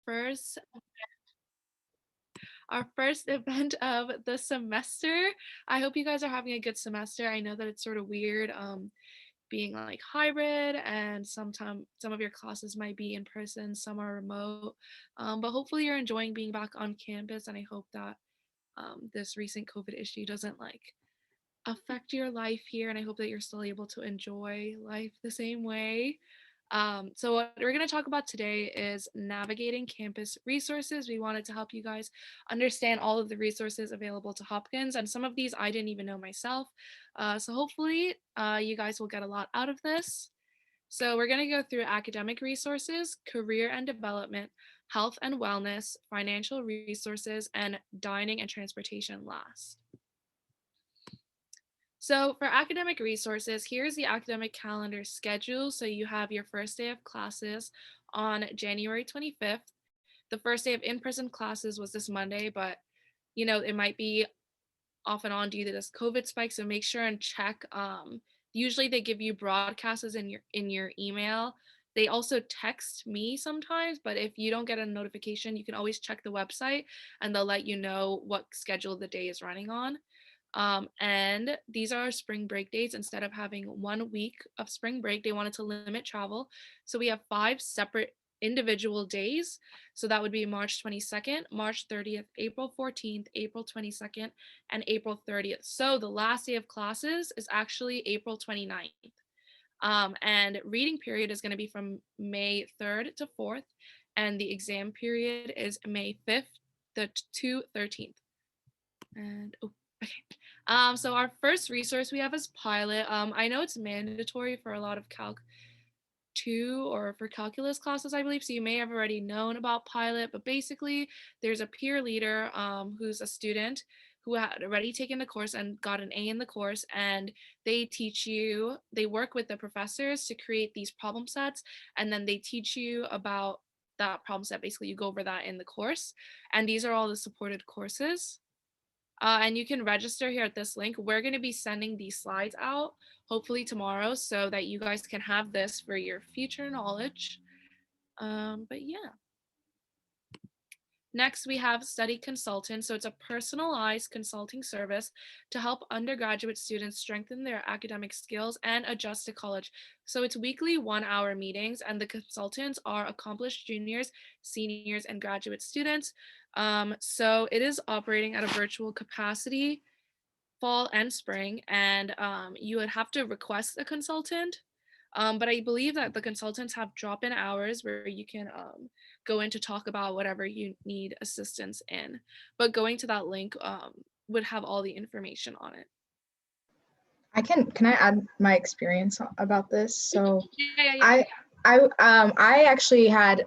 first our first event of the semester. I hope you guys are having a good semester. I know that it's sort of weird being like hybrid and sometimes some of your classes might be in person, some are remote. But hopefully you're enjoying being back on campus and I hope that this recent COVID issue doesn't like affect your life here, and I hope that you're still able to enjoy life the same way. So what we're going to talk about today is navigating campus resources. We wanted to help you guys understand all of the resources available to Hopkins, and some of these I didn't even know myself. So hopefully you guys will get a lot out of this. So we're going to go through academic resources, career and development, health and wellness, financial resources, and dining and transportation last. So for academic resources, here's the academic calendar schedule. So you have your first day of classes on January 25th. The first day of in-person classes was this Monday, but it might be off and on due to this COVID spike. So make sure and check. Usually they give you broadcasts in your email. They also text me sometimes, but if you don't get a notification, you can always check the website and they'll let you know what schedule the day is running on. And these are our spring break dates. Instead of having 1 week of spring break, they wanted to limit travel. So we have 5 separate individual days. So that would be March 22nd, March 30th, April 14th, April 22nd, and April 30th. So the last day of classes is actually April 29th. And reading period is going to be from May 3rd to 4th, and the exam period is May 5th to 13th. And okay. So our first resource we have is Pilot. I know it's mandatory for a lot of Calc 2 or for calculus classes, I believe. So you may have already known about Pilot, but basically there's a peer leader who's a student who had already taken the course and got an A in the course, and they work with the professors to create these problem sets, and then they teach you about that problem set. Basically, you go over that in the course, and these are all the supported courses. And you can register here at this link. We're going to be sending these slides out hopefully tomorrow so that you guys can have this for your future knowledge. But yeah. Next, we have Study Consultant. So it's a personalized consulting service to help undergraduate students strengthen their academic skills and adjust to college. So it's weekly 1-hour meetings, and the consultants are accomplished juniors, seniors, and graduate students. So it is operating at a virtual capacity fall and spring, and you would have to request a consultant. But I believe that the consultants have drop-in hours where you can go in to talk about whatever you need assistance in. But going to that link would have all the information on it. Can I add my experience about this? So Yeah. I actually had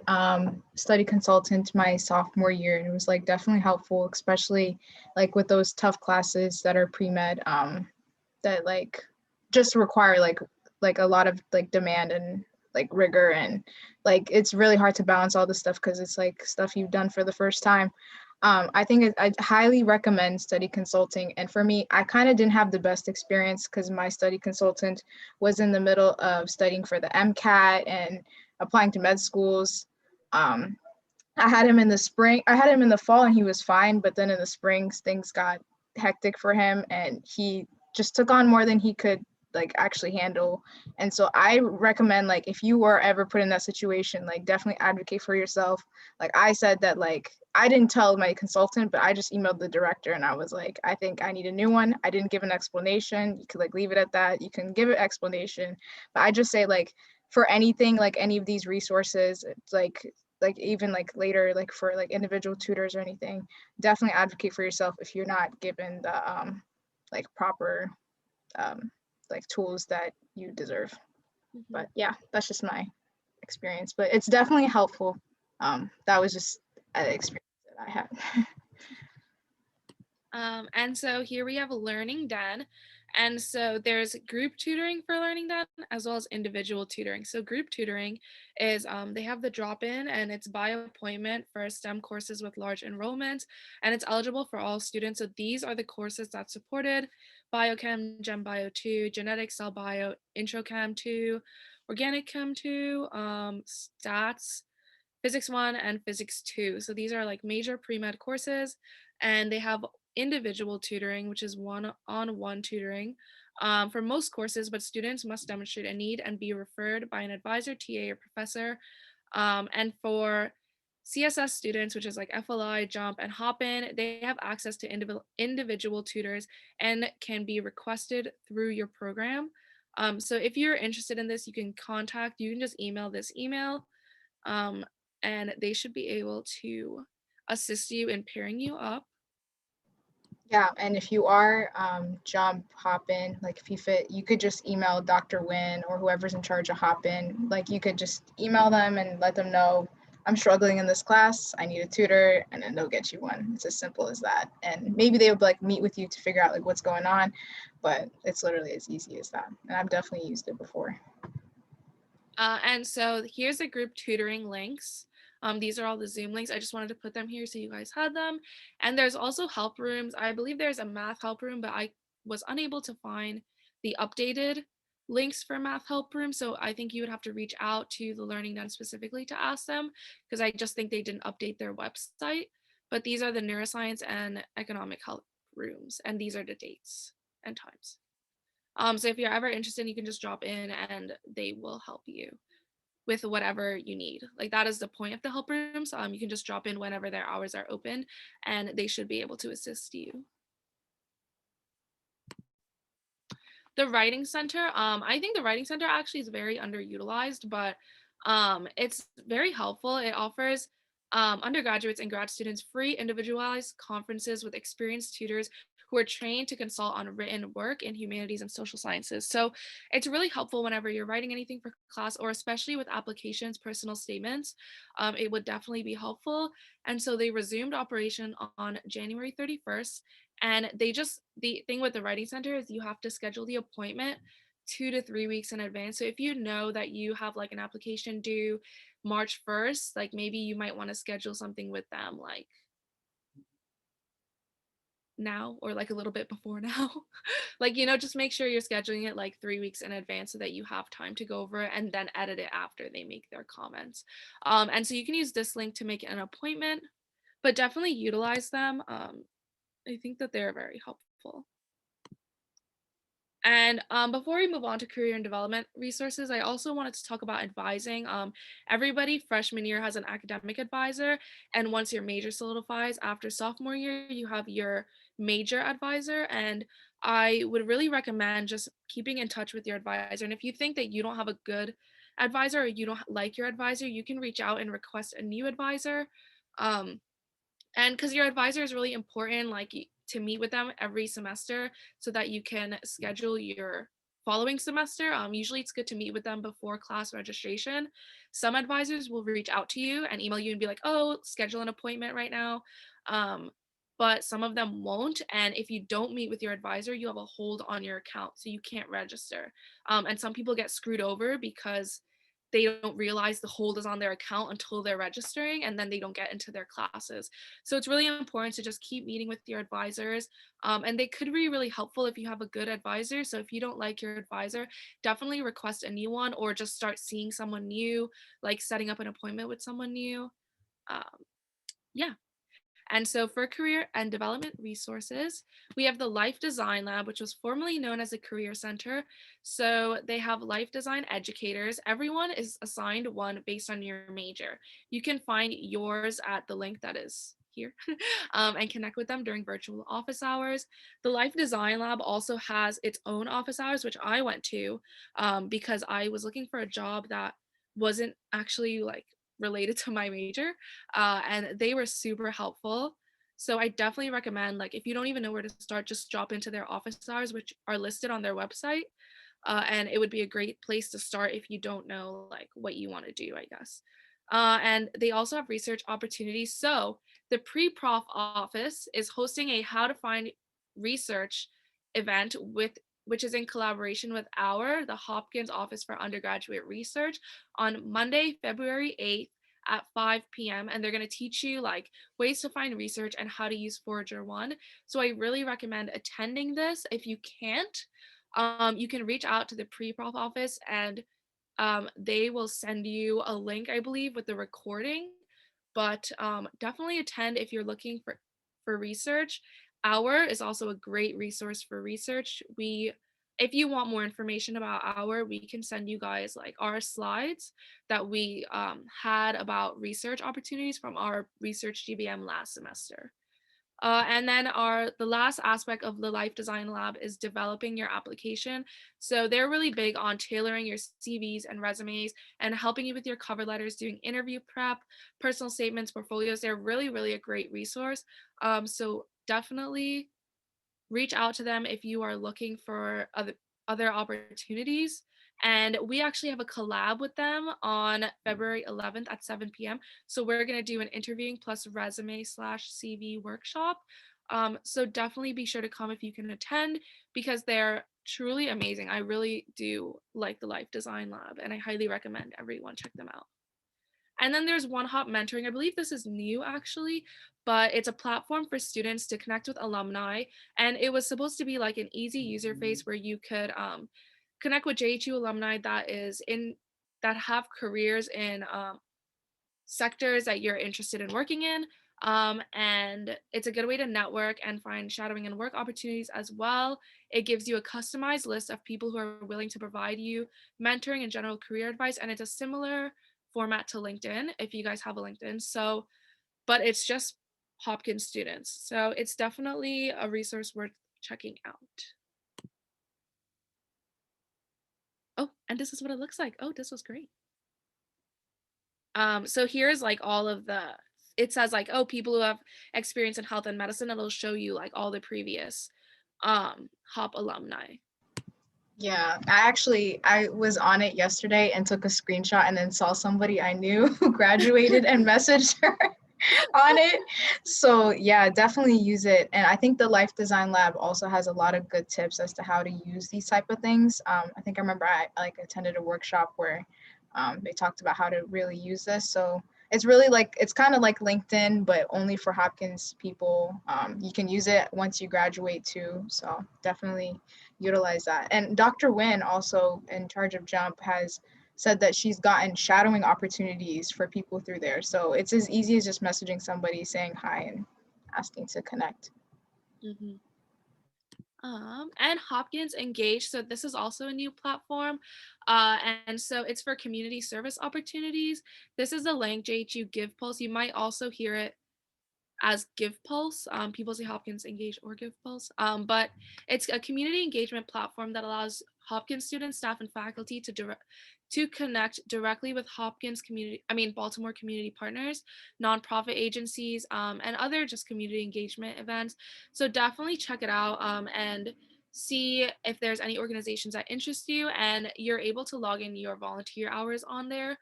study consultant my sophomore year, and it was like definitely helpful, especially like with those tough classes that are pre-med that like just require like a lot of like demand and like rigor, and like it's really hard to balance all this stuff because it's like stuff you've done for the first time. I think I highly recommend study consulting. And for me, I kind of didn't have the best experience because my study consultant was in the middle of studying for the MCAT and applying to med schools. I had him in the spring, I had him in the fall and he was fine, but then in the spring things got hectic for him and he just took on more than he could like actually handle. And so I recommend, like, if you were ever put in that situation, like definitely advocate for yourself. Like I said that, like, I didn't tell my consultant, but I just emailed the director and I was like, I think I need a new one. I didn't give an explanation. You could like leave it at that. You can give an explanation, but I just say, like, for anything, like any of these resources, it's like even like later, like for like individual tutors or anything, definitely advocate for yourself if you're not given the like proper like tools that you deserve. But yeah, that's just my experience, but it's definitely helpful. That was just an experience that I had. And so here we have Learning Den. And so there's group tutoring for Learning Den as well as individual tutoring. So group tutoring is they have the drop-in and it's by appointment for STEM courses with large enrollments, and it's eligible for all students. So these are the courses that's supported: Biochem, Gen Bio 2, Genetics, Cell Bio, Intro Chem 2, Organic Chem 2, Stats, Physics 1 and Physics 2. So these are like major pre-med courses, and they have individual tutoring, which is one-on-one tutoring for most courses, but students must demonstrate a need and be referred by an advisor, TA, or professor. And for CSS students, which is like FLI, Jump, and Hopin, they have access to individual tutors and can be requested through your program. So if you're interested in this, you can just email this email, um, and they should be able to assist you in pairing you up. Yeah, and if you are Jump, Hopin, like if you fit, you could just email Dr. Wynn or whoever's in charge of Hopin. Like you could just email them and let them know I'm struggling in this class. I need a tutor, and then they'll get you one. It's as simple as that. And maybe they would like meet with you to figure out like what's going on, but it's literally as easy as that. And I've definitely used it before. And so here's the group tutoring links. These are all the Zoom links. I just wanted to put them here so you guys had them. And there's also help rooms. I believe there's a math help room, but I was unable to find the updated links for math help room. So I think you would have to reach out to the Learning Done specifically to ask them, because I just think they didn't update their website. But these are the neuroscience and economic help rooms, and these are the dates and times. So if you're ever interested, you can just drop in and they will help you with whatever you need. Like that is the point of the help rooms. You can just drop in whenever their hours are open and they should be able to assist you. The writing center, I think the writing center actually is very underutilized, but it's very helpful. It offers undergraduates and grad students free individualized conferences with experienced tutors who are trained to consult on written work in humanities and social sciences. So it's really helpful whenever you're writing anything for class, or especially with applications, personal statements. It would definitely be helpful. And so they resumed operation on January 31st. And the thing with the writing center is you have to schedule the appointment 2 to 3 weeks in advance. So if you know that you have like an application due March 1st, like maybe you might want to schedule something with them like now or like a little bit before now. Like, just make sure you're scheduling it like 3 weeks in advance so that you have time to go over it and then edit it after they make their comments. And so you can use this link to make an appointment, but definitely utilize them. I think that they're very helpful. And before we move on to career and development resources, I also wanted to talk about advising. Everybody freshman year has an academic advisor, and once your major solidifies after sophomore year, you have your major advisor. And I would really recommend just keeping in touch with your advisor. And if you think that you don't have a good advisor or you don't like your advisor, you can reach out and request a new advisor. Um, and because your advisor is really important, like to meet with them every semester so that you can schedule your following semester. Usually it's good to meet with them before class registration. Some advisors will reach out to you and email you and be like, oh, schedule an appointment right now. um, but some of them won't, and if you don't meet with your advisor, you have a hold on your account, so you can't register. And some people get screwed over because they don't realize the hold is on their account until they're registering, and then they don't get into their classes. So it's really important to just keep meeting with your advisors, and they could be really helpful if you have a good advisor. So if you don't like your advisor, definitely request a new one or just start seeing someone new, like setting up an appointment with someone new. Um, yeah. And so for career and development resources, we have the Life Design Lab, which was formerly known as a career center. So they have life design educators. Everyone is assigned one based on your major. You can find yours at the link that is here and connect with them during virtual office hours. The Life Design Lab also has its own office hours, which I went to because I was looking for a job that wasn't actually like related to my major, and they were super helpful. So I definitely recommend, like, if you don't even know where to start, just drop into their office hours, which are listed on their website. And it would be a great place to start if you don't know like what you want to do, I guess. And they also have research opportunities. So the pre-prof office is hosting a how to find research event with which is in collaboration with the Hopkins Office for Undergraduate Research on Monday, February 8th at 5 p.m. And they're going to teach you like ways to find research and how to use Forager One. So I really recommend attending this. If you can't, you can reach out to the pre-prof office and they will send you a link, I believe, with the recording. But definitely attend if you're looking for research. Our is also a great resource for research. If you want more information about our, we can send you guys like our slides that we had about research opportunities from our research GBM last semester. And then the last aspect of the Life Design Lab is developing your application. So they're really big on tailoring your CVs and resumes and helping you with your cover letters, doing interview prep, personal statements, portfolios. They're really, really a great resource. So definitely reach out to them if you are looking for other opportunities. And we actually have a collab with them on February 11th at 7 p.m. So we're going to do an interviewing plus resume slash CV workshop. So definitely be sure to come if you can attend because they're truly amazing. I really do like the Life Design Lab and I highly recommend everyone check them out. And then there's One Hop Mentoring. I believe this is new actually, but it's a platform for students to connect with alumni. And it was supposed to be like an easy user face where you could connect with JHU alumni that have careers in sectors that you're interested in working in. And it's a good way to network and find shadowing and work opportunities as well. It gives you a customized list of people who are willing to provide you mentoring and general career advice. And it's a similar format to LinkedIn if you guys have a LinkedIn. So, but it's just Hopkins students. So it's definitely a resource worth checking out. Oh, and this is what it looks like. Oh, this was great. So here's like all of it says like, oh, people who have experience in health and medicine, it'll show you like all the previous Hop alumni. Yeah, I was on it yesterday and took a screenshot and then saw somebody I knew who graduated and messaged her on it. So yeah, definitely use it. And I think the Life Design Lab also has a lot of good tips as to how to use these type of things. I think I remember I like attended a workshop where they talked about how to really use this. So it's really like it's kind of like LinkedIn, but only for Hopkins people. You can use it once you graduate too. So definitely utilize that. And Dr. Wynn, also in charge of Jump, has said that she's gotten shadowing opportunities for people through there. So it's as easy as just messaging somebody saying hi and asking to connect. Mm-hmm. And Hopkins Engaged. So this is also a new platform. And so it's for community service opportunities. This is a link, JHU Give Pulse. You might also hear it as Give Pulse. People say Hopkins Engage or Give Pulse. But it's a community engagement platform that allows Hopkins students, staff, and faculty to connect directly with Baltimore community partners, nonprofit agencies, and other just community engagement events. So definitely check it out and see if there's any organizations that interest you, and you're able to log in your volunteer hours on there.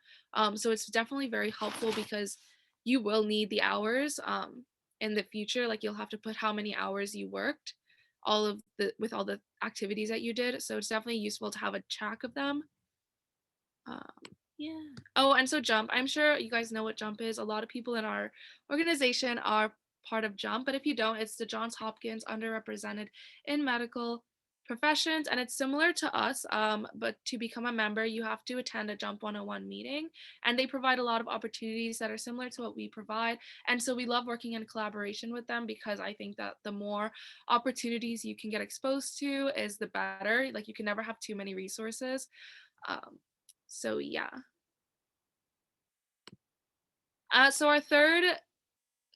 So it's definitely very helpful because you will need the hours in the future. Like you'll have to put how many hours you worked with all the activities that you did, so it's definitely useful to have a track of them. um, yeah. Oh, and so Jump, I'm sure you guys know what Jump is. A lot of people in our organization are part of Jump, but if you don't, it's the Johns Hopkins Underrepresented in Medical Professions, and it's similar to us, but to become a member you have to attend a Jump 101 meeting, and they provide a lot of opportunities that are similar to what we provide. And so we love working in collaboration with them because I think that the more opportunities you can get exposed to is the better. Like you can never have too many resources. um, so yeah. So our third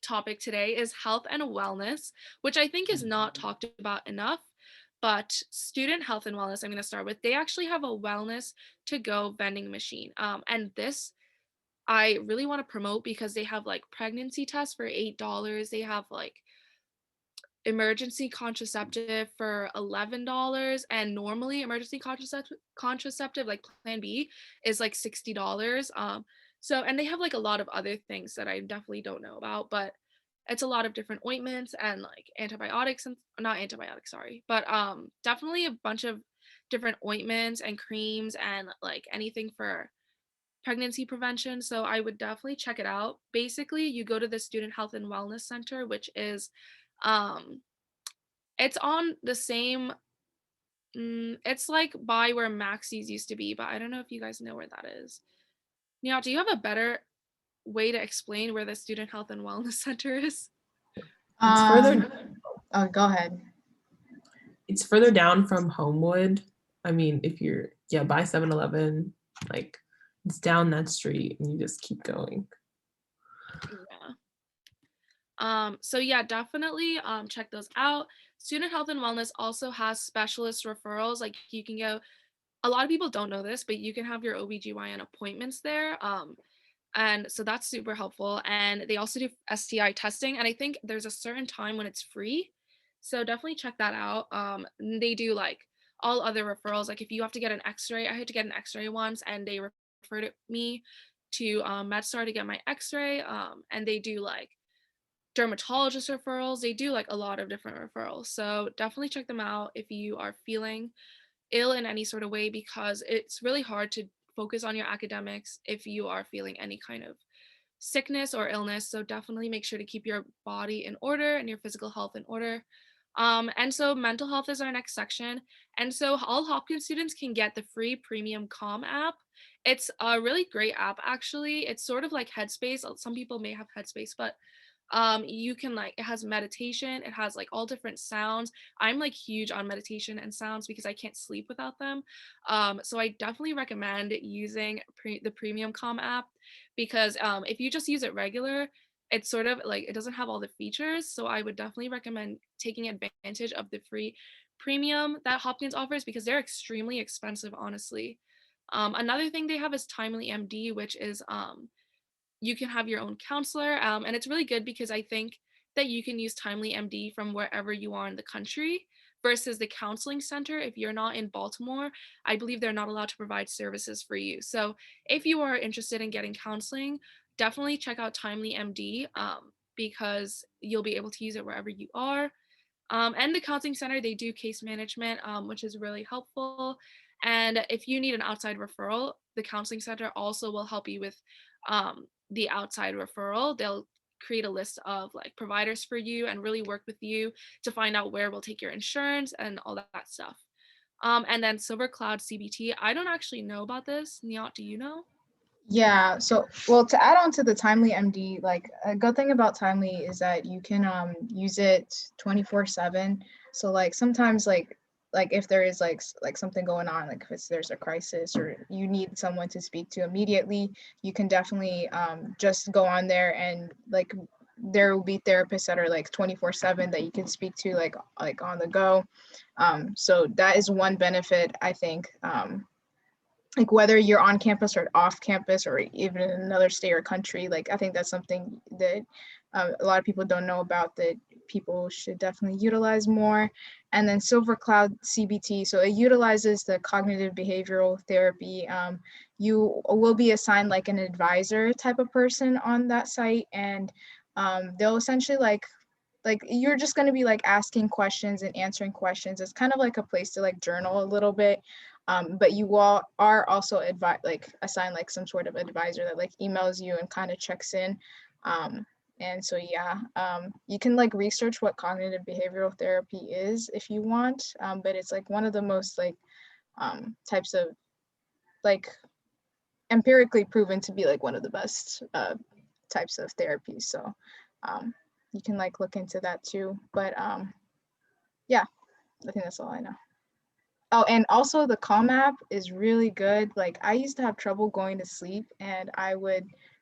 topic today is health and wellness, which I think is not talked about enough. But student health and wellness, I'm going to start with. They actually have a wellness to go vending machine, and this I really want to promote because they have like pregnancy tests for $8. They have like emergency contraceptive for $11, and normally emergency contraceptive like Plan B is like $60. So, and they have like a lot of other things that I definitely don't know about, but it's a lot of different ointments and like antibiotics, and not antibiotics, sorry, but definitely a bunch of different ointments and creams and like anything for pregnancy prevention. So I would definitely check it out. Basically, you go to the Student Health and Wellness Center, which is um it's on the same It's like by where Maxie's used to be, but I don't know if you guys know where that is. Now, do you have a better way to explain where the Student Health and Wellness Center is? It's Um, further oh, go ahead. it's further down from Homewood. I mean, if you're by 7-Eleven, like it's down that street and you just keep going. Yeah. So yeah, definitely check those out. Student Health and Wellness also has specialist referrals. Like you can go, a lot of people don't know this, but you can have your OBGYN appointments there. And so that's super helpful. And they also do STI testing. And I think there's a certain time when it's free. So definitely check that out. They do like all other referrals. Like if you have to get an x-ray, I had to get an x-ray once and they referred me to MedStar to get my x-ray. And they do like dermatologist referrals. They do like a lot of different referrals. So definitely check them out if you are feeling ill in any sort of way, because it's really hard to focus on your academics if you are feeling any kind of sickness or illness. So definitely make sure to keep your body in order and your physical health in order. And so mental health is our next section. And so all Hopkins students can get the free premium Calm app. It's a really great app, actually. It's sort of like Headspace. Some people may have Headspace, but you can like, it has meditation, it has like all different sounds. I'm like huge on meditation and sounds because I can't sleep without them. So I definitely recommend using the premium Calm app, because if you just use it regular, it's sort of like it doesn't have all the features. So I would definitely recommend taking advantage of the free premium that Hopkins offers, because they're extremely expensive, honestly. Another thing they have is Timely MD, which is you can have your own counselor. And it's really good because I think that you can use Timely MD from wherever you are in the country, versus the counseling center. If you're not in Baltimore, I believe they're not allowed to provide services for you. So if you are interested in getting counseling, definitely check out Timely MD, because you'll be able to use it wherever you are. And the counseling center, they do case management, which is really helpful. And if you need an outside referral, the counseling center also will help you with the outside referral. They'll create a list of like providers for you and really work with you to find out where we'll take your insurance and all that stuff. And then Silver Cloud CBT, I don't actually know about this. Nyat, do you know? Yeah, so well, to add on to the Timely MD, like a good thing about Timely is that you can use it 24/7. So like sometimes like if there is like something going on, like if there's a crisis or you need someone to speak to immediately, you can definitely just go on there, and like there will be therapists that are like 24/7 that you can speak to like on the go. So that is one benefit, I think. Like whether you're on campus or off campus or even in another state or country, like I think that's something that a lot of people don't know about, that people should definitely utilize more. And then Silver Cloud CBT, so it utilizes the cognitive behavioral therapy. You will be assigned like an advisor type of person on that site, and they'll essentially like you're just going to be like asking questions and answering questions. It's kind of like a place to like journal a little bit. But you all are also like assigned like some sort of advisor that like emails you and kind of checks in. And so yeah, you can like research what cognitive behavioral therapy is if you want, but it's like one of the most like types of like empirically proven to be like one of the best types of therapy. So you can like look into that too. But yeah, I think that's all I know. Oh, and also the Calm app is really good. Like I used to have trouble going to sleep, and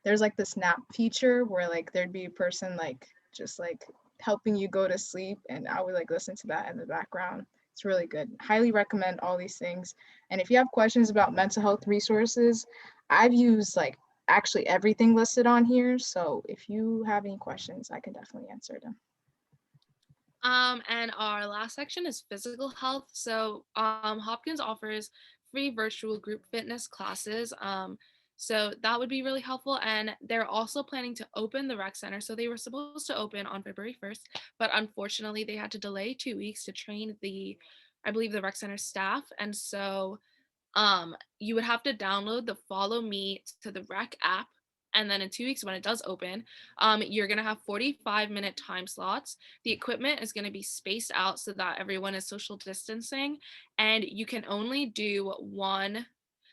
there's like this nap feature where like there'd be a person like just like helping you go to sleep, and I would like listen to that in the background. It's really good. Highly recommend all these things. And if you have questions about mental health resources, I've used like actually everything listed on here. So if you have any questions, I can definitely answer them. And our last section is physical health. So Hopkins offers free virtual group fitness classes. So that would be really helpful. And they're also planning to open the rec center. So they were supposed to open on February 1st, but unfortunately they had to delay 2 weeks to train I believe the rec center staff. And so you would have to download the Follow Me to the Rec app. And then in 2 weeks, when it does open, you're going to have 45-minute time slots. The equipment is going to be spaced out so that everyone is social distancing, and you can only do one.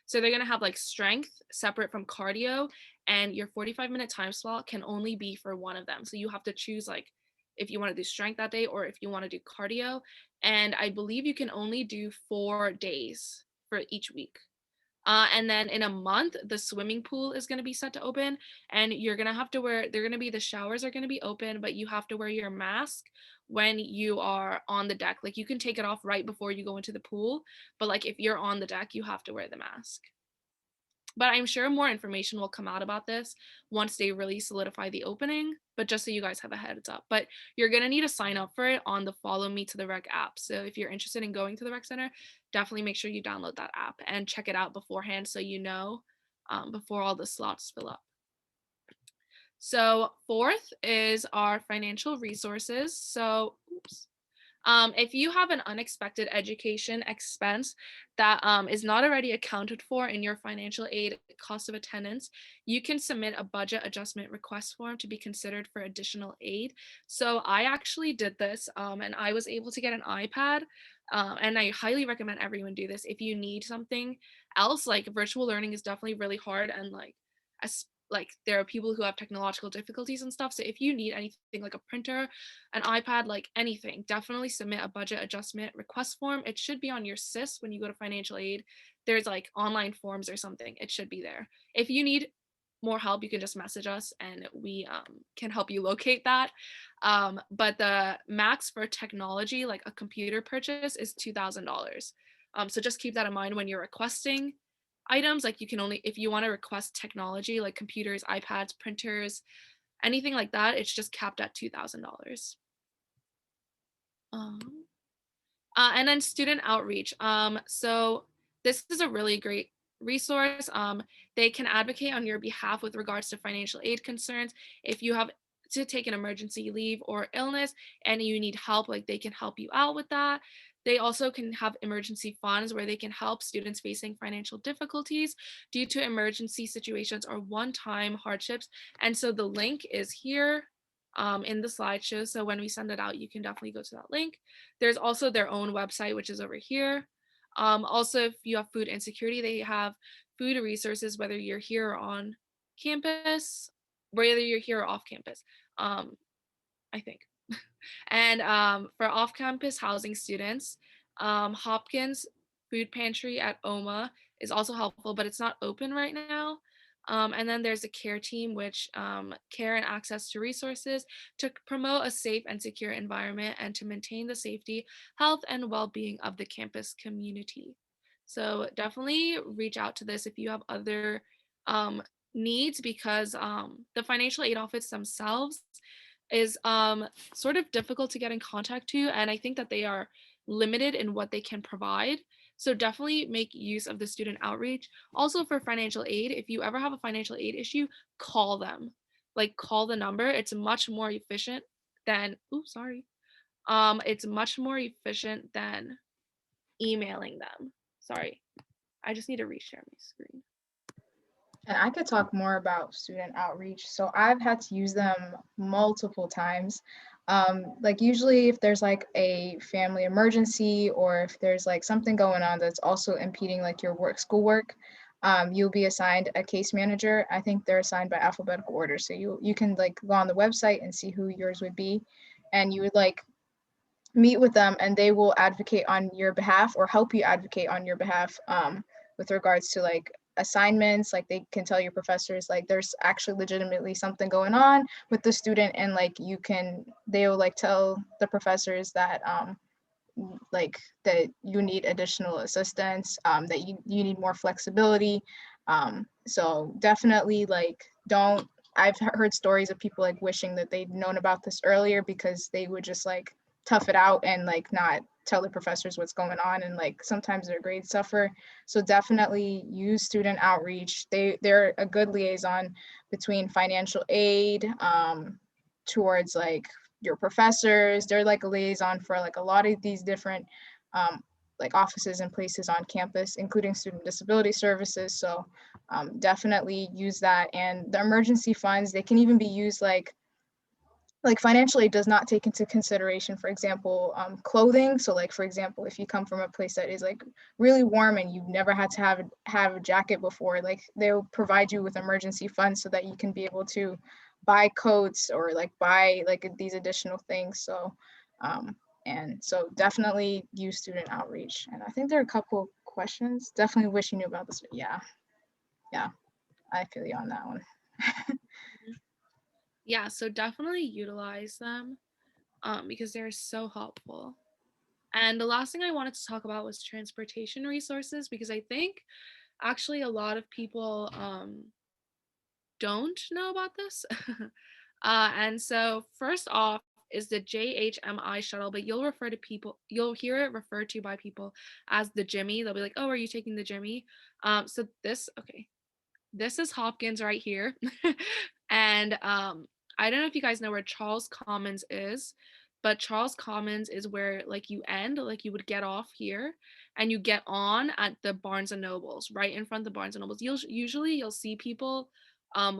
So they're going to have like strength separate from cardio, and your 45-minute time slot can only be for one of them. So you have to choose like if you want to do strength that day or if you want to do cardio. And I believe you can only do 4 days for each week. And then in a month, the swimming pool is going to be set to open, and you're going to have to wear, they're going to be, the showers are going to be open, but you have to wear your mask when you are on the deck. Like you can take it off right before you go into the pool, but like if you're on the deck, you have to wear the mask. But I'm sure more information will come out about this once they really solidify the opening, but just so you guys have a heads up. But you're going to need to sign up for it on the Follow Me to the Rec app. So if you're interested in going to the rec center, definitely make sure you download that app and check it out beforehand so you know before all the slots fill up. So fourth is our financial resources. So if you have an unexpected education expense that is not already accounted for in your financial aid cost of attendance, you can submit a budget adjustment request form to be considered for additional aid. So I actually did this and I was able to get an iPad. And I highly recommend everyone do this. If you need something else, like virtual learning is definitely really hard, and like there are people who have technological difficulties and stuff. So if you need anything like a printer, an iPad, like anything, definitely submit a budget adjustment request form. It should be on your SIS when you go to financial aid. There's like online forms or something. It should be there. If you need more help, you can just message us and we can help you locate that. But the max for technology, like a computer purchase, is $2,000. So just keep that in mind when you're requesting items. Like you can only, if you want to request technology like computers, iPads, printers, anything like that, it's just capped at $2,000. And then student outreach. So this is a really great resource. They can advocate on your behalf with regards to financial aid concerns. If you have to take an emergency leave or illness and you need help, like they can help you out with that. They also can have emergency funds where they can help students facing financial difficulties due to emergency situations or one-time hardships. And so the link is here in the slideshow. So when we send it out, you can definitely go to that link. There's also their own website, which is over here. Also, if you have food insecurity, they have food resources, whether you're here or on campus, whether you're here or off campus, I think. And for off-campus housing students, Hopkins Food Pantry at OMA is also helpful, but it's not open right now. And then there's a care team, which care and access to resources to promote a safe and secure environment and to maintain the safety, health, and well-being of the campus community. So definitely reach out to this if you have other needs, because the financial aid office themselves is sort of difficult to get in contact to, and I think that they are limited in what they can provide. So definitely make use of the student outreach. Also for financial aid, if you ever have a financial aid issue, call them. Like call the number. It's much more efficient than it's much more efficient than emailing them. Sorry. I just need to reshare my screen. And I could talk more about student outreach. So I've had to use them multiple times. Like usually if there's like a family emergency or if there's like something going on that's also impeding like your schoolwork, you'll be assigned a case manager. I think they're assigned by alphabetical order. So you can like go on the website and see who yours would be, and you would like meet with them and they will advocate on your behalf or help you advocate on your behalf with regards to like assignments. Like they can tell your professors like there's actually legitimately something going on with the student, and like they'll like tell the professors that like that you need additional assistance, that you need more flexibility. So definitely like I've heard stories of people like wishing that they'd known about this earlier, because they would just like tough it out and like not tell the professors what's going on, and like sometimes their grades suffer. So definitely use student outreach. They're a good liaison between financial aid towards like your professors. They're like a liaison for like a lot of these different like offices and places on campus, including student disability services. So definitely use that. And the emergency funds, they can even be used like financial aid does not take into consideration, for example, clothing. So like, for example, if you come from a place that is like really warm and you've never had to have a jacket before, like they'll provide you with emergency funds so that you can be able to buy coats or like buy like these additional things. So and so definitely use student outreach. And I think there are a couple of questions. Definitely wish you knew about this. Yeah, I feel you on that one. Yeah, so definitely utilize them because they're so helpful. And the last thing I wanted to talk about was transportation resources, because I think actually a lot of people don't know about this. And so first off is the Jhmi shuttle, but you'll hear it referred to by people as the Jhmi. They'll be like, oh, are you taking the Jhmi? So this is Hopkins right here. And I don't know if you guys know where Charles Commons is, but Charles Commons is where like you end, like you would get off here and you get on at the Barnes and Nobles, right in front of the Barnes and Nobles. You'll see people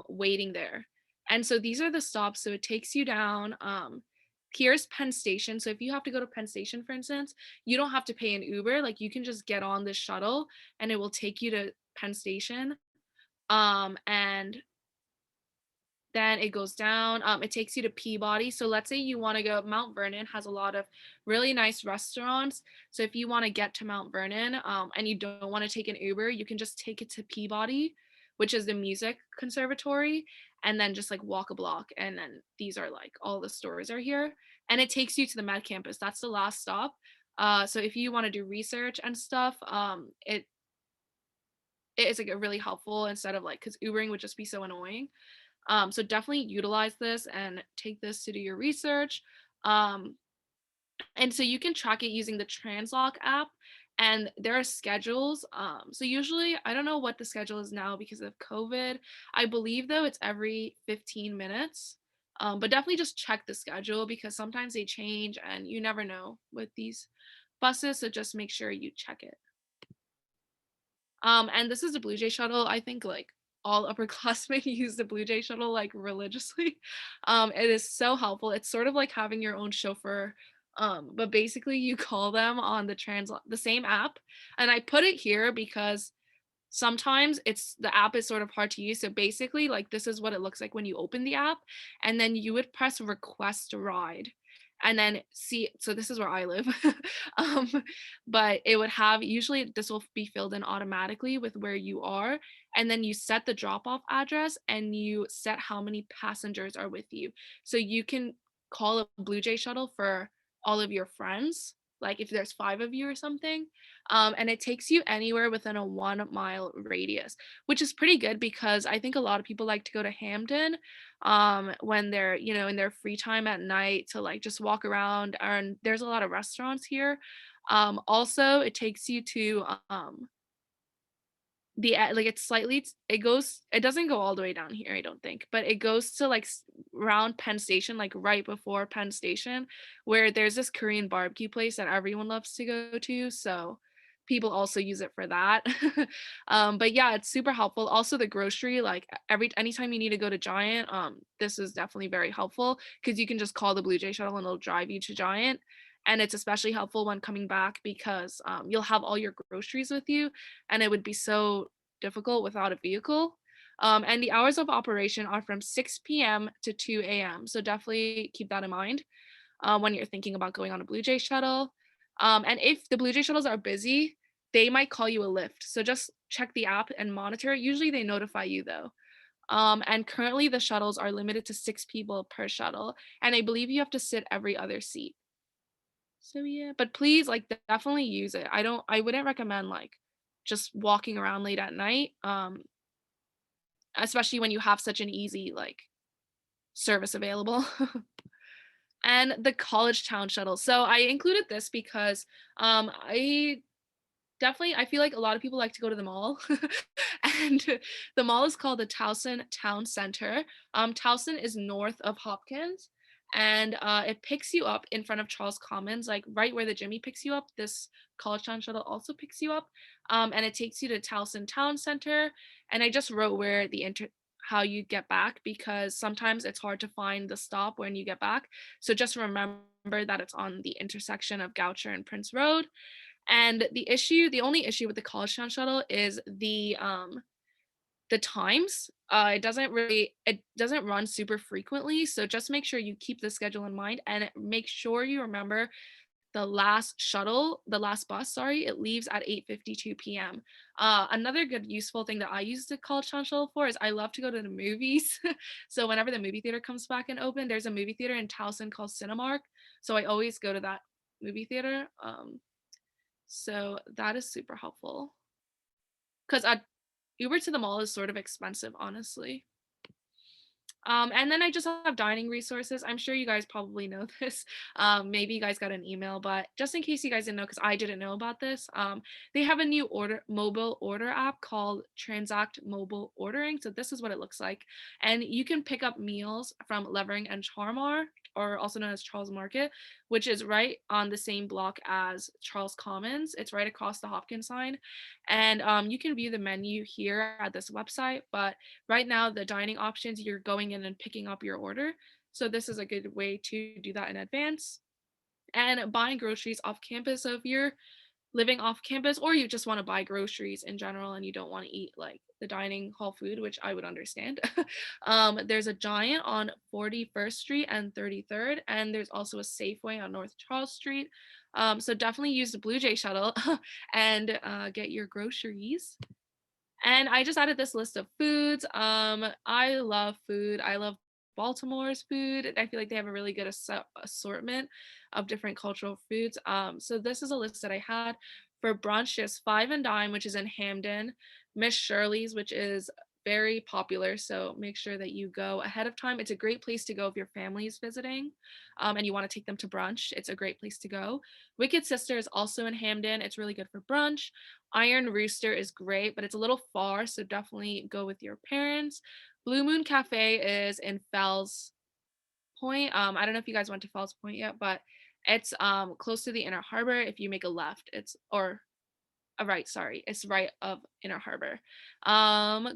waiting there. And so these are the stops. So it takes you down. Here's Penn Station. So if you have to go to Penn Station, for instance, you don't have to pay an Uber. Like you can just get on this shuttle and it will take you to Penn Station. And then it goes down. It takes you to Peabody. So let's say you want to go. Mount Vernon has a lot of really nice restaurants. So if you want to get to Mount Vernon and you don't want to take an Uber, you can just take it to Peabody, which is the music conservatory, and then just like walk a block. And then these are like all the stores are here. And it takes you to the Med campus. That's the last stop. So if you want to do research and stuff, it is like a really helpful instead of like, because Ubering would just be so annoying. So definitely utilize this and take this to do your research. And so you can track it using the Translock app, and there are schedules. So usually, I don't know what the schedule is now because of COVID. I believe though it's every 15 minutes. But definitely just check the schedule because sometimes they change and you never know with these buses. So just make sure you check it. And this is a Blue Jay shuttle. I think like all upperclassmen use the Blue Jay shuttle like religiously. It is so helpful. It's sort of like having your own chauffeur. But basically you call them on the same app. And I put it here because sometimes the app is sort of hard to use. So basically like this is what it looks like when you open the app, and then you would press request a ride and then see. So this is where I live. um, but it would have, usually this will be filled in automatically with where you are, and then you set the drop off address and you set how many passengers are with you. So you can call a Blue Jay shuttle for all of your friends, like if there's 5 of you or something. And it takes you anywhere within a 1 mile radius, which is pretty good because I think a lot of people like to go to Hamden when they're, in their free time at night to like just walk around. And there's a lot of restaurants here. Also, it takes you to like it doesn't go all the way down here, I don't think, but it goes to like around Penn Station, like right before Penn Station, where there's this Korean barbecue place that everyone loves to go to, so people also use it for that. But yeah, it's super helpful. Also the grocery, like anytime you need to go to Giant, this is definitely very helpful because you can just call the Blue Jay shuttle and it'll drive you to Giant. And it's especially helpful when coming back because you'll have all your groceries with you, and it would be so difficult without a vehicle. And the hours of operation are from 6 p.m. to 2 a.m. So definitely keep that in mind when you're thinking about going on a Blue Jay shuttle. And if the Blue Jay shuttles are busy, they might call you a lift. So just check the app and monitor. Usually they notify you though. And currently the shuttles are limited to 6 people per shuttle. And I believe you have to sit every other seat. So yeah, but please like definitely use it. I wouldn't recommend like just walking around late at night. Especially when you have such an easy like service available. And the college town shuttle. So I included this because I feel like a lot of people like to go to the mall. And the mall is called the Towson Town Center. Towson is north of Hopkins. and it picks you up in front of Charles Commons, like right where the Jhmi picks you up. This College Town shuttle also picks you up, and it takes you to Towson Town Center. And I just wrote where how you get back because sometimes it's hard to find the stop when you get back. So just remember that it's on the intersection of Goucher and Prince Road. And the only issue with the College Town shuttle is the times. It doesn't run super frequently, so just make sure you keep the schedule in mind and make sure you remember the last bus, sorry, it leaves at 8:52 p.m. Another good useful thing that I use the College Town shuttle for is I love to go to the movies. So whenever the movie theater comes back and open, there's a movie theater in Towson called Cinemark. So I always go to that movie theater. So that is super helpful. Because Uber to the mall is sort of expensive, honestly. And then I just have dining resources. I'm sure you guys probably know this. Maybe you guys got an email, but just in case you guys didn't know, because I didn't know about this, they have a new mobile order app called Transact Mobile Ordering. So this is what it looks like, and you can pick up meals from Levering and Charmar, or also known as Charles Market, which is right on the same block as Charles Commons. It's right across the Hopkins sign, and you can view the menu here at this website. But right now, the dining options, you're going in and picking up your order. So this is a good way to do that in advance. And buying groceries off campus. So if you're living off campus or you just want to buy groceries in general and you don't want to eat like the dining hall food, which I would understand, there's a Giant on 41st Street and 33rd, and there's also a Safeway on North Charles Street. So definitely use the Blue Jay shuttle and get your groceries. And I just added this list of foods. I love food. I love Baltimore's food. I feel like they have a really good assortment of different cultural foods. So this is a list that I had for brunch. There's Five and Dime, which is in Hamden, Miss Shirley's, which is very popular. So make sure that you go ahead of time. It's a great place to go if your family is visiting, and you want to take them to brunch. It's a great place to go. Wicked Sister is also in Hamden. It's really good for brunch. Iron Rooster is great, but it's a little far, so definitely go with your parents. Blue Moon Cafe is in Fells Point. I don't know if you guys went to Fells Point yet, but it's close to the Inner Harbor. If you make a left, it's or a right, sorry, it's right of Inner Harbor.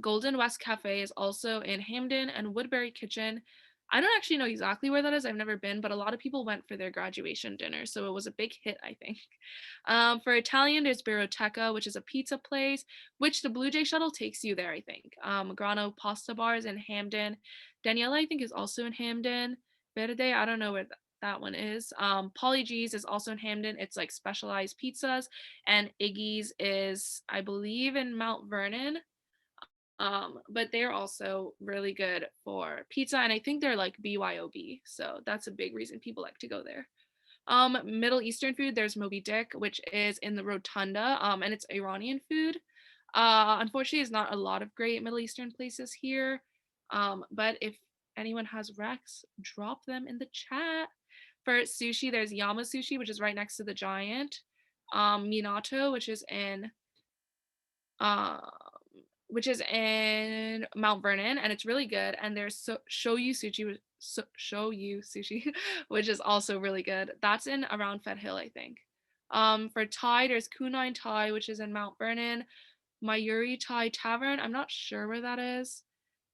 Golden West Cafe is also in Hamden, and Woodbury Kitchen. I don't actually know exactly where that is. I've never been, but a lot of people went for their graduation dinner, so it was a big hit, I think. For Italian, there's Biroteca, which is a pizza place, which the Blue Jay shuttle takes you there, I think. Grano Pasta Bar is in Hamden. Daniela, I think, is also in Hamden. Verde, I don't know where that one is. Polly G's is also in Hamden. It's like specialized pizzas. And Iggy's is, I believe, in Mount Vernon. But they're also really good for pizza, and I think they're like BYOB, so that's a big reason people like to go there. Middle Eastern food, there's Moby Dick, which is in the Rotunda, and it's Iranian food. Unfortunately, there's not a lot of great Middle Eastern places here, but if anyone has recs, drop them in the chat. For sushi, there's Yama Sushi, which is right next to the Giant. Minato, uh, which is in Mount Vernon, and it's really good. And there's Shoyu Sushi, which is also really good. That's in around Fed Hill, I think. For Thai, there's Kunai Thai, which is in Mount Vernon. Mayuri Thai Tavern, I'm not sure where that is.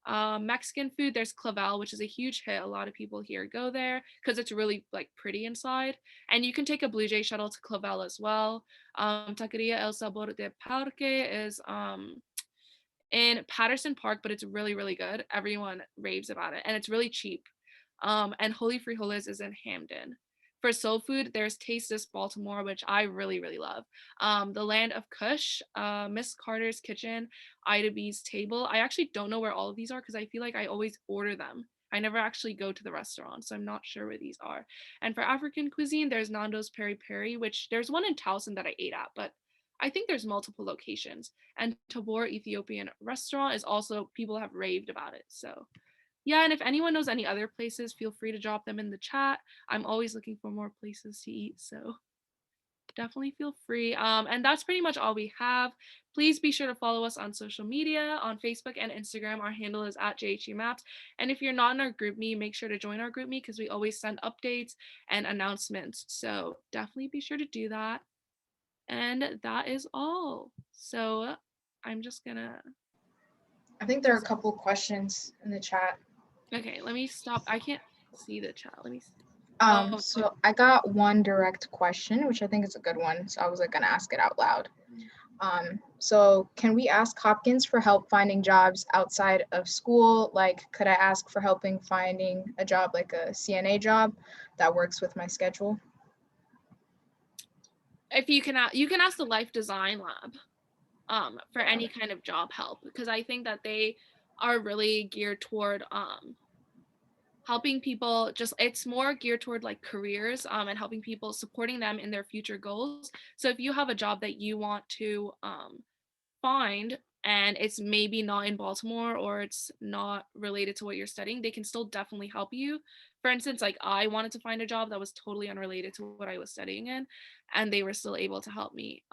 Mexican food, there's Clavel, which is a huge hit. A lot of people here go there because it's really like pretty inside. And you can take a Blue Jay shuttle to Clavel as well. Taqueria El Sabor de Parque is in Patterson Park, but it's really, really good. Everyone raves about it, and it's really cheap. And Holy Frijoles is in Hamden. For soul food, there's Taste This Baltimore, which I really, really love. The Land of Kush, Miss Carter's Kitchen, Ida B's Table. I actually don't know where all of these are because I feel like I always order them. I never actually go to the restaurant, so I'm not sure where these are. And for African cuisine, there's Nando's Peri Peri, which there's one in Towson that I ate at, but I think there's multiple locations. And Tabor Ethiopian Restaurant is also, people have raved about it. So yeah, and if anyone knows any other places, feel free to drop them in the chat. I'm always looking for more places to eat, so definitely feel free. And that's pretty much all we have. Please be sure to follow us on social media, on Facebook and Instagram. Our handle is at JHUMaps. And if you're not in our GroupMe, make sure to join our GroupMe because we always send updates and announcements. So definitely be sure to do that. And that is all. So I'm just gonna. I think there are a couple questions in the chat. Okay, let me stop. I can't see the chat. Let me see. So I got one direct question, which I think is a good one. So I was like gonna ask it out loud. So can we ask Hopkins for help finding jobs outside of school? Like, could I ask for helping finding a job like a CNA job that works with my schedule? If you can ask the Life Design Lab for any kind of job help, because I think that they are really geared toward helping people. Just it's more geared toward like careers and helping people, supporting them in their future goals. So if you have a job that you want to find and it's maybe not in Baltimore or it's not related to what you're studying, they can still definitely help you. For instance, like I wanted to find a job that was totally unrelated to what I was studying in, and they were still able to help me.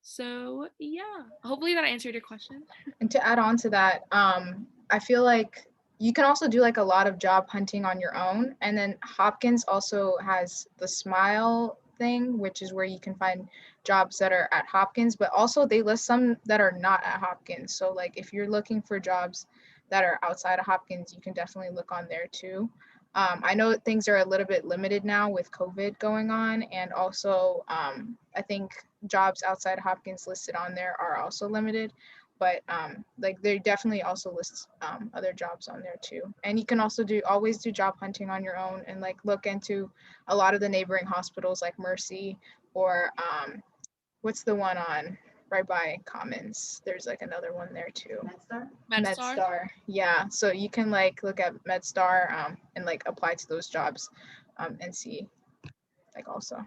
So yeah, hopefully that answered your question. And to add on to that, I feel like you can also do like a lot of job hunting on your own. And then Hopkins also has the Smile thing, which is where you can find jobs that are at Hopkins, but also they list some that are not at Hopkins. So like if you're looking for jobs that are outside of Hopkins, you can definitely look on there too. I know things are a little bit limited now with COVID going on, and also I think jobs outside of Hopkins listed on there are also limited, but like they definitely also list other jobs on there too. And you can also always do job hunting on your own and like look into a lot of the neighboring hospitals like Mercy or what's the one on right by Commons? There's like another one there too. MedStar. Yeah. So you can like look at MedStar and like apply to those jobs and see like also.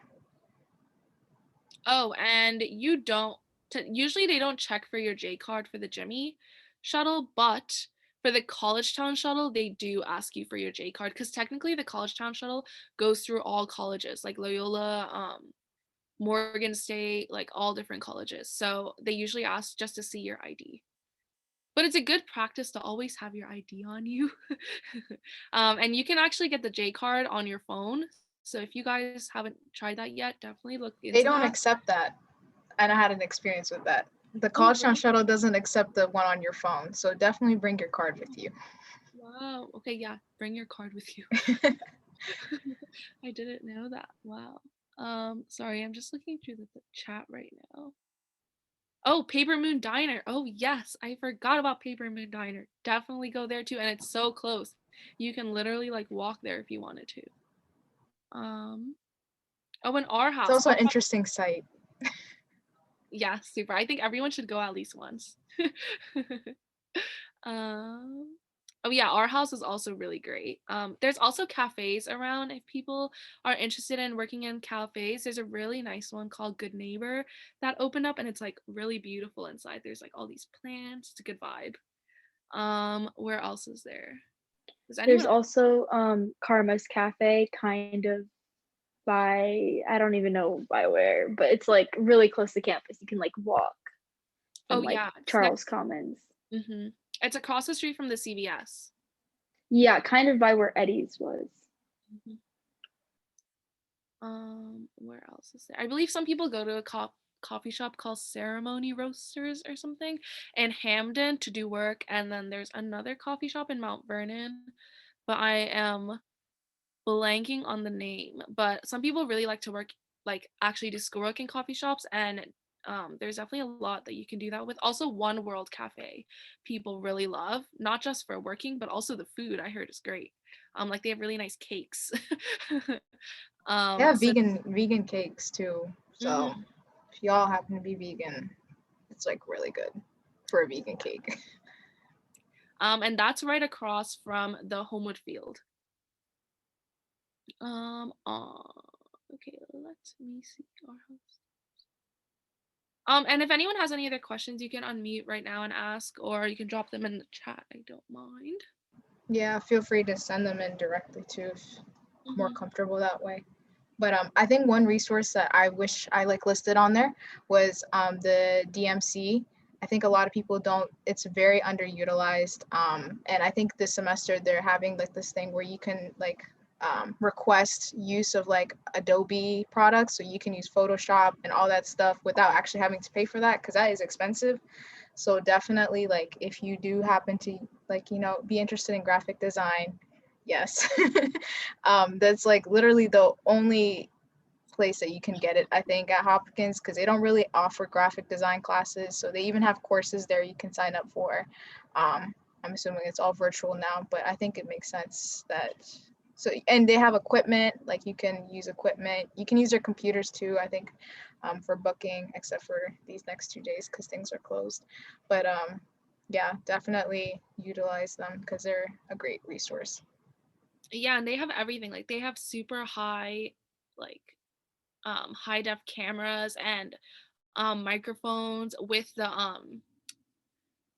Oh, and you don't usually they don't check for your J card for the Jhmi Shuttle, but for the College Town Shuttle, they do ask you for your J card because technically the College Town Shuttle goes through all colleges like Loyola, Morgan State, like all different colleges. So they usually ask just to see your ID. But it's a good practice to always have your ID on you. And you can actually get the J card on your phone. So if you guys haven't tried that yet, definitely look into They don't that. accept that. And I had an experience with that. The College Town Shuttle doesn't accept the one on your phone. So definitely bring your card with you. Wow. Okay, yeah. Bring your card with you. I didn't know that. Wow. Sorry, I'm just looking through the chat right now. Oh, Paper Moon Diner. Oh, yes. I forgot about Paper Moon Diner. Definitely go there too. And it's so close. You can literally like walk there if you wanted to. Oh, and our house. It's also an interesting site. Yeah, super. I think everyone should go at least once. Oh yeah, our house is also really great. There's also cafes around if people are interested in working in cafes. There's a really nice one called Good Neighbor that opened up and it's like really beautiful inside. There's like all these plants. It's a good vibe. Where else is there? There's also Karma's Cafe, kind of by, I don't even know by where, but it's like really close to campus. You can like walk from like Charles Commons. Mm-hmm. It's across the street from the CVS. Yeah, kind of by where Eddie's was. Mm-hmm. Where else is there? I believe some people go to a coffee shop called Ceremony Roasters or something in Hamden to do work, and then there's another coffee shop in Mount Vernon, but I am blanking on the name. But some people really like to work, like actually do schoolwork in coffee shops, and there's definitely a lot that you can do that with. Also, One World Cafe, people really love, not just for working, but also the food. I heard is great. Like they have really nice cakes. They have vegan cakes too. So if y'all happen to be vegan, it's like really good for a vegan cake. And that's right across from the Homewood Field. Okay, let me see our host. And if anyone has any other questions, you can unmute right now and ask, or you can drop them in the chat. I don't mind. Yeah, feel free to send them in directly too if more comfortable that way. But I think one resource that I wish I like listed on there was the DMC. I think a lot of people don't, it's very underutilized. And I think this semester they're having like this thing where you can like request use of like Adobe products. So you can use Photoshop and all that stuff without actually having to pay for that, because that is expensive. So definitely, like, if you do happen to like, be interested in graphic design, yes. That's like literally the only place that you can get it, I think, at Hopkins, because they don't really offer graphic design classes. So they even have courses there you can sign up for. I'm assuming it's all virtual now, but I think it makes sense that. So, and they have equipment, like you can use equipment. You can use their computers too, I think, for booking, except for these next 2 days because things are closed. But yeah, definitely utilize them because they're a great resource. Yeah, and they have everything. Like they have super high, like high def cameras and microphones with the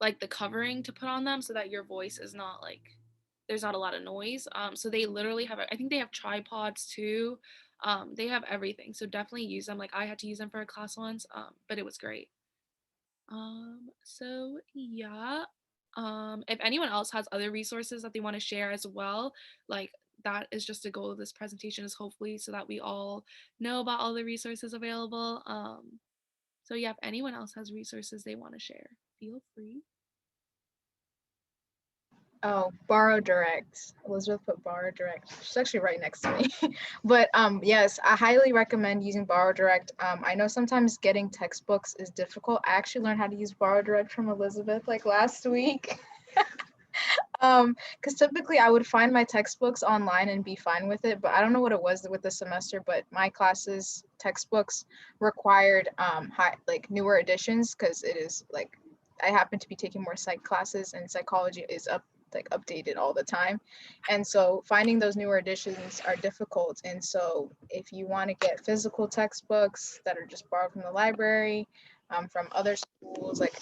like the covering to put on them so that your voice is not like, there's not a lot of noise. So they literally have, I think they have tripods too. They have everything. So definitely use them. Like I had to use them for a class once, but it was great. So yeah. If anyone else has other resources that they want to share as well, like that is just the goal of this presentation, is hopefully so that we all know about all the resources available. So yeah, if anyone else has resources they want to share, feel free. Oh, Borrow Direct. Elizabeth put Borrow Direct. She's actually right next to me. But yes, I highly recommend using Borrow Direct. I know sometimes getting textbooks is difficult. I actually learned how to use Borrow Direct from Elizabeth like last week. Because typically I would find my textbooks online and be fine with it, but I don't know what it was with the semester, but my classes textbooks required like newer editions, because it is like I happen to be taking more psych classes, and psychology is updated all the time, and so finding those newer editions are difficult. And so if you want to get physical textbooks that are just borrowed from the library, from other schools, like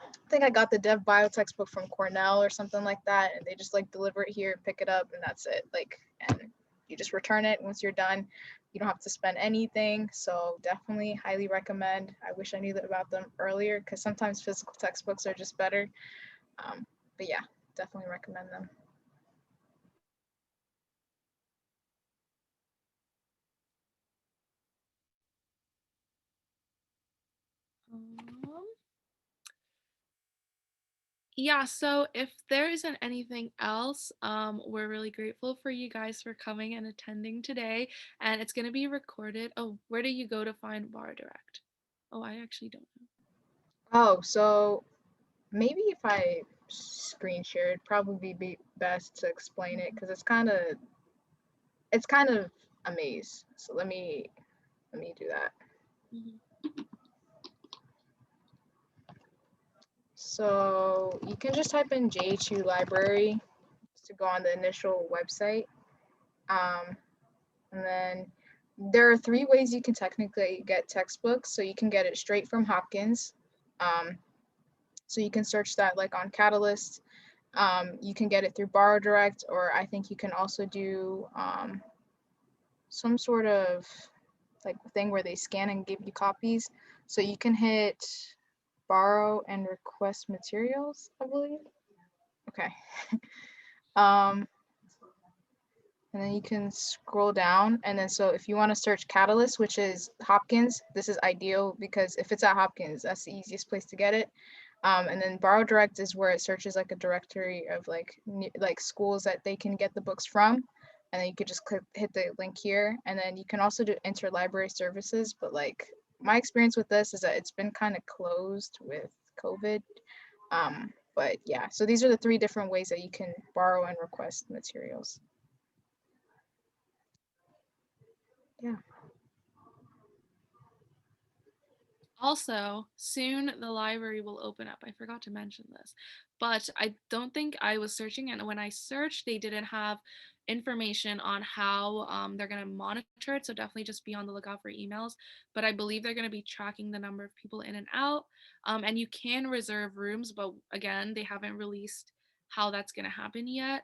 I think I got the Dev Bio textbook from Cornell or something like that, and they just like deliver it here, pick it up, and that's it. Like, and you just return it once you're done. You don't have to spend anything. So definitely highly recommend. I wish I knew about them earlier, because sometimes physical textbooks are just better. But yeah, definitely recommend them. Yeah, so if there isn't anything else, we're really grateful for you guys for coming and attending today, and it's going to be recorded. Oh, where do you go to find Bar Direct? Oh, I actually don't know. Oh, so maybe if I screen share, it'd probably be best to explain it, because it's kind of a maze. So let me do that. So you can just type in JHU library to go on the initial website. And then there are 3 ways you can technically get textbooks. So you can get it straight from Hopkins. So you can search that like on Catalyst. You can get it through Borrow Direct, or I think you can also do some sort of like thing where they scan and give you copies. So you can hit borrow and request materials, I believe. Okay. And then you can scroll down, and then so if you want to search Catalyst, which is Hopkins, this is ideal because if it's at Hopkins, that's the easiest place to get it. And then Borrow Direct is where it searches like a directory of like schools that they can get the books from, and then you could just hit the link here, and then you can also do interlibrary services. But like my experience with this is that it's been kind of closed with COVID. But yeah, so these are the 3 different ways that you can borrow and request materials. Yeah. Also, soon the library will open up. I forgot to mention this, but I don't think I was searching, and when I searched, they didn't have information on how they're going to monitor it. So definitely just be on the lookout for emails. But I believe they're going to be tracking the number of people in and out, and you can reserve rooms. But again, they haven't released how that's going to happen yet.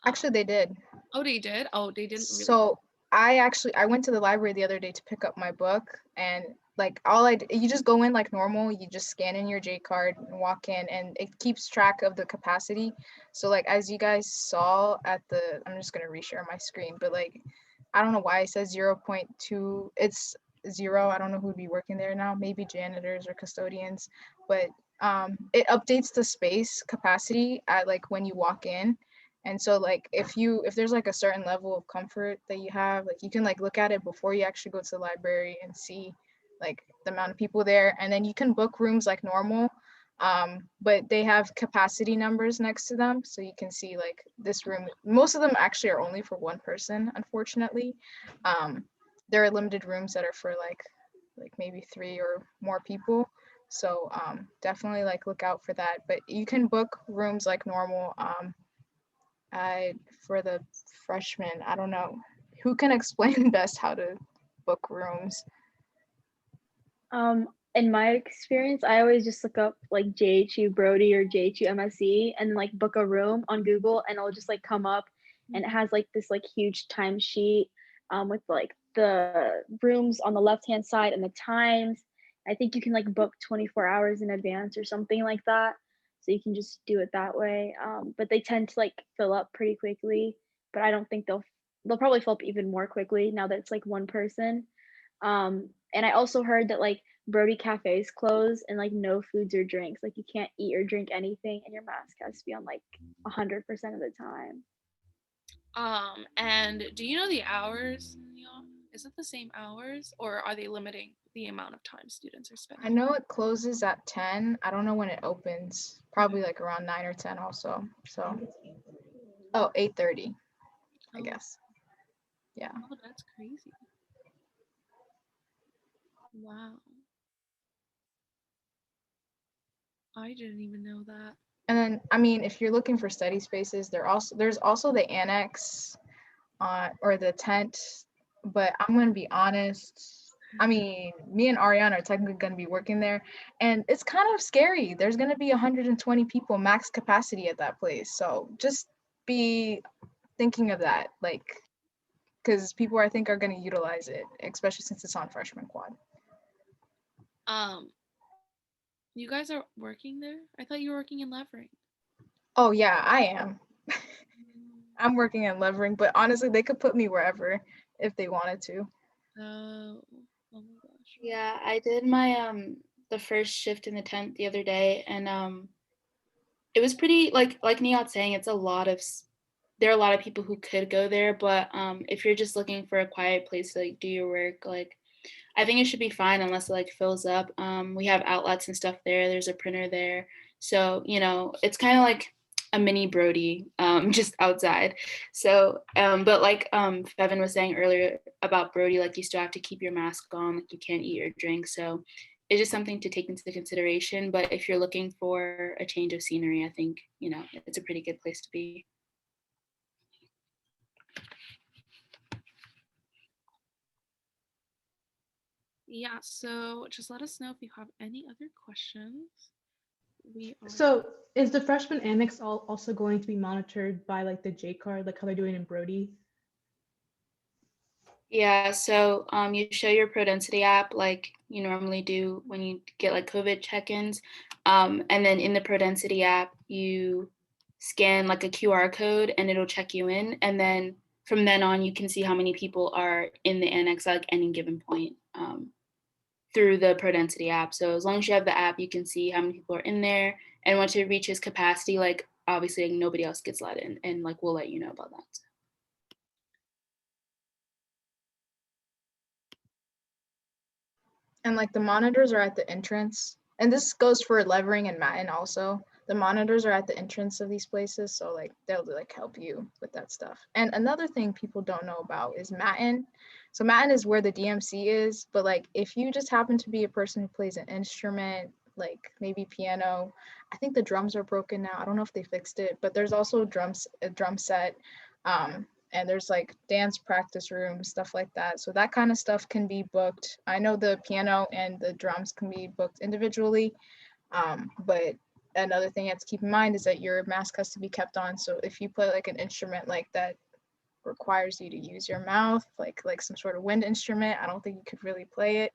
Actually, they did. Oh, they did? Oh, they didn't really. So I went to the library the other day to pick up my book, and like you just go in like normal, you just scan in your J card and walk in, and it keeps track of the capacity. So like as you guys saw I'm just gonna reshare my screen, but like I don't know why it says 0.2, it's 0. I don't know who'd be working there now, maybe janitors or custodians, but it updates the space capacity at like when you walk in. And so like if there's like a certain level of comfort that you have, like you can like look at it before you actually go to the library and see like the amount of people there, and then you can book rooms like normal, but they have capacity numbers next to them, so you can see like this room, most of them actually are only for one person, unfortunately. There are limited rooms that are for like maybe 3 or more people, so definitely like look out for that. But you can book rooms like normal. For the freshmen, I don't know who can explain best how to book rooms. In my experience, I always just look up like JHU Brody or JHU MSC and like book a room on Google, and it'll just like come up, and it has like this like huge timesheet with like the rooms on the left hand side and the times. I think you can like book 24 hours in advance or something like that. So you can just do it that way. But they tend to like fill up pretty quickly, but I don't think they'll probably fill up even more quickly now that it's like one person. And I also heard that like Brody cafes close and like no foods or drinks. Like you can't eat or drink anything, and your mask has to be on like 100% of the time. And do you know the hours? Is it the same hours, or are they limiting the amount of time students are spending? I know it closes at 10. I don't know when it opens. Probably like around 9 or 10 also. So, 8:30, I guess. Yeah. Oh, that's crazy. Wow. I didn't even know that. And then, I mean, if you're looking for study spaces, there's also the annex, or the tent. But I'm gonna be honest. I mean, me and Ariana are technically gonna be working there, and it's kind of scary. There's gonna be 120 people max capacity at that place, so just be thinking of that, like, because people I think are gonna utilize it, especially since it's on freshman quad. You guys are working there? I thought you were working in Levering. Oh yeah, I am. I'm working in Levering, but honestly, they could put me wherever if they wanted to. Oh my gosh. Yeah, I did my the first shift in the tent the other day, and it was pretty like Nihat saying, there are a lot of people who could go there, but if you're just looking for a quiet place to like do your work, like I think it should be fine unless it like fills up. We have outlets and stuff there. There's a printer there. So, it's kind of like a mini Brody, just outside. So, but like Fevin was saying earlier about Brody, like you still have to keep your mask on, like you can't eat or drink. So it's just something to take into consideration. But if you're looking for a change of scenery, I think, it's a pretty good place to be. Yeah, so just let us know if you have any other questions. So is the freshman annex also going to be monitored by like the J card, like how they're doing in Brody? Yeah, so you show your ProDensity app like you normally do when you get like COVID check-ins. And then in the ProDensity app, you scan like a QR code and it'll check you in. And then from then on, you can see how many people are in the annex at like any given point through the ProDensity app. So as long as you have the app, you can see how many people are in there. And once it reaches capacity, like obviously like, nobody else gets let in, and like we'll let you know about that. And like the monitors are at the entrance, and this goes for Levering and Matin also. The monitors are at the entrance of these places, so like they'll like help you with that stuff. And another thing people don't know about is Matin. So Matin is where the DMC is, but like if you just happen to be a person who plays an instrument, like maybe piano, I think the drums are broken now. I don't know if they fixed it, but there's also a drum set. And there's like dance practice rooms, stuff like that. So that kind of stuff can be booked. I know the piano and the drums can be booked individually, but another thing you have to keep in mind is that your mask has to be kept on. So if you play like an instrument like that, requires you to use your mouth, like some sort of wind instrument. I don't think you could really play it.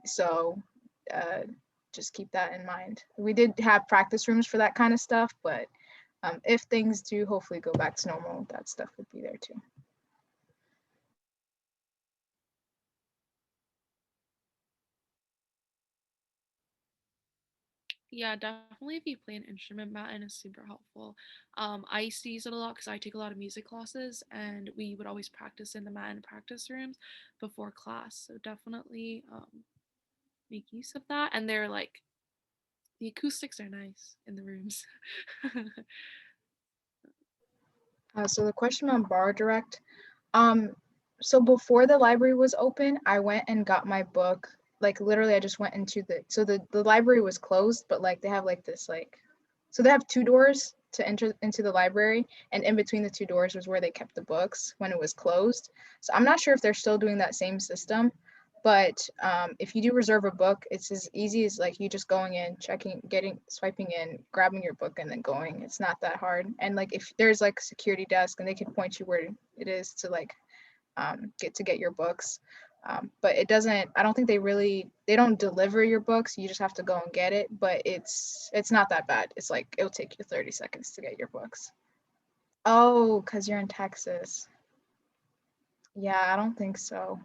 So just keep that in mind. We did have practice rooms for that kind of stuff, but if things do hopefully go back to normal, that stuff would be there too. Yeah, definitely if you play an instrument, Matin is super helpful. I used to use it a lot because I take a lot of music classes and we would always practice in the Matin practice rooms before class. So definitely make use of that. And they're like, the acoustics are nice in the rooms. So the question on Bar Direct, so before the library was open, I went and got my book. Like literally I just went into the library was closed, but like they have like this like, so they have 2 doors to enter into the library, and in between the 2 doors was where they kept the books when it was closed. So I'm not sure if they're still doing that same system, but if you do reserve a book, it's as easy as like you just going in, checking, swiping in, grabbing your book, and then going. It's not that hard. And like if there's like a security desk, and they can point you where it is to like get your books. But it doesn't. I don't think they don't deliver your books. You just have to go and get it. But it's not that bad. It's like it'll take you 30 seconds to get your books. Oh, because you're in Texas. Yeah, I don't think so.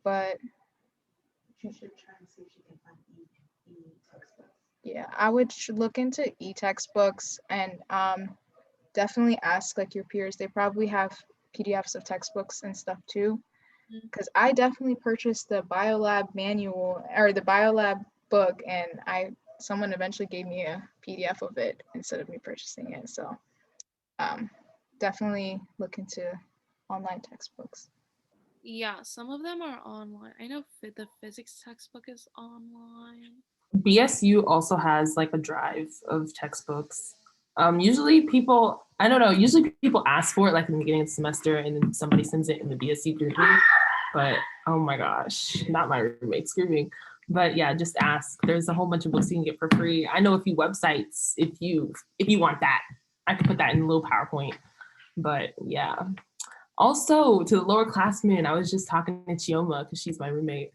But She should try and see if she can find e-textbooks. yeah, I would look into e-textbooks and definitely ask like your peers. They probably have PDFs of textbooks and stuff too. Because I definitely purchased the biolab manual or the biolab book, and someone eventually gave me a PDF of it instead of me purchasing it. So definitely look into online textbooks. Yeah, some of them are online. I know the physics textbook is online. BSU also has like a drive of textbooks. Usually people, I don't know, usually people ask for it like in the beginning of the semester and then somebody sends it in the BSU group. But oh my gosh, not my roommate screaming. But yeah, just ask. There's a whole bunch of books you can get for free. I know a few websites if you want that. I could put that in a little PowerPoint. But yeah. Also to the lower classmen, I was just talking to Chioma because she's my roommate.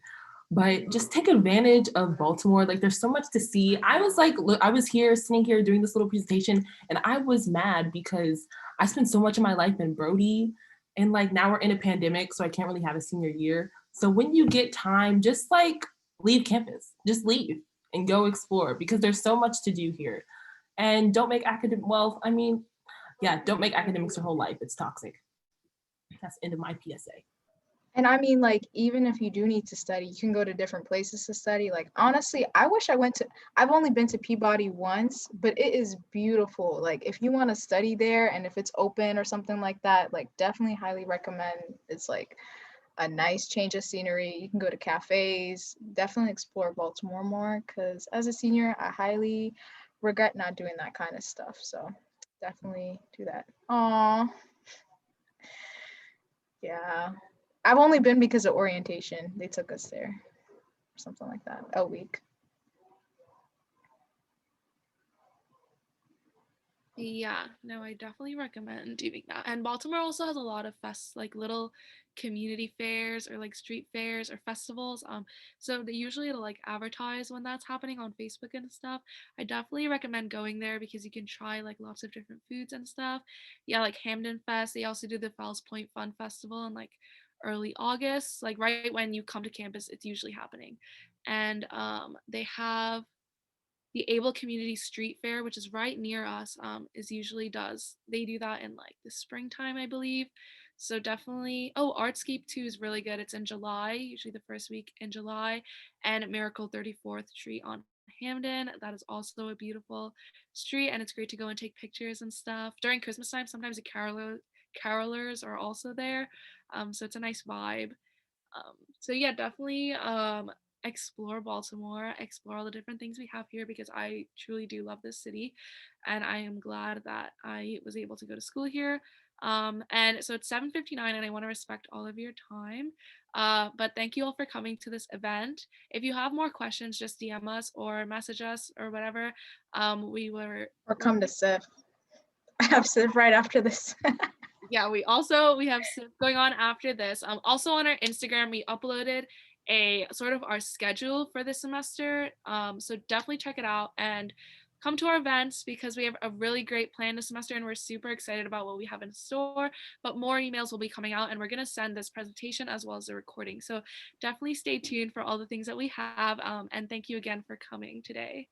But just take advantage of Baltimore. Like there's so much to see. I was like, look, I was here sitting here doing this little presentation and I was mad because I spent so much of my life in Brody and like now we're in a pandemic, so I can't really have a senior year. So when you get time, just like leave campus, just leave and go explore because there's so much to do here. And don't make don't make academics your whole life. It's toxic. That's the end of my PSA. And I mean, like, even if you do need to study, you can go to different places to study. Like, honestly, I've only been to Peabody once, but it is beautiful. Like, if you want to study there and if it's open or something like that, like, definitely highly recommend. It's like a nice change of scenery. You can go to cafes, definitely explore Baltimore more because as a senior, I highly regret not doing that kind of stuff. So definitely do that. Aw. Yeah. I've only been because of orientation. They took us there or something like that, a week. Yeah, no, I definitely recommend doing that. And Baltimore also has a lot of like little community fairs or like street fairs or festivals. So they usually like advertise when that's happening on Facebook and stuff. I definitely recommend going there because you can try like lots of different foods and stuff. Yeah, like Hamden Fest. They also do the Fells Point Fun Festival in like early August, like right when you come to campus, it's usually happening. And they have the Able Community Street Fair, which is right near us, they do that in like the springtime, I believe. So definitely, Artscape too is really good. It's in July, usually the first week in July, and Miracle 34th Street on Hamden. That is also a beautiful street, and it's great to go and take pictures and stuff. During Christmas time, sometimes the carolers are also there, so it's a nice vibe. So yeah, definitely explore Baltimore, explore all the different things we have here because I truly do love this city, and I am glad that I was able to go to school here. And so it's 7:59, and I want to respect all of your time. But thank you all for coming to this event. If you have more questions, just DM us or message us or whatever. We were Or come to SIF. I have Civ right after this. Yeah, we have Civ going on after this. Also on our Instagram, we uploaded a sort of our schedule for the semester. So definitely check it out and come to our events because we have a really great plan this semester and we're super excited about what we have in store. But more emails will be coming out and we're going to send this presentation as well as the recording. So definitely stay tuned for all the things that we have. And thank you again for coming today.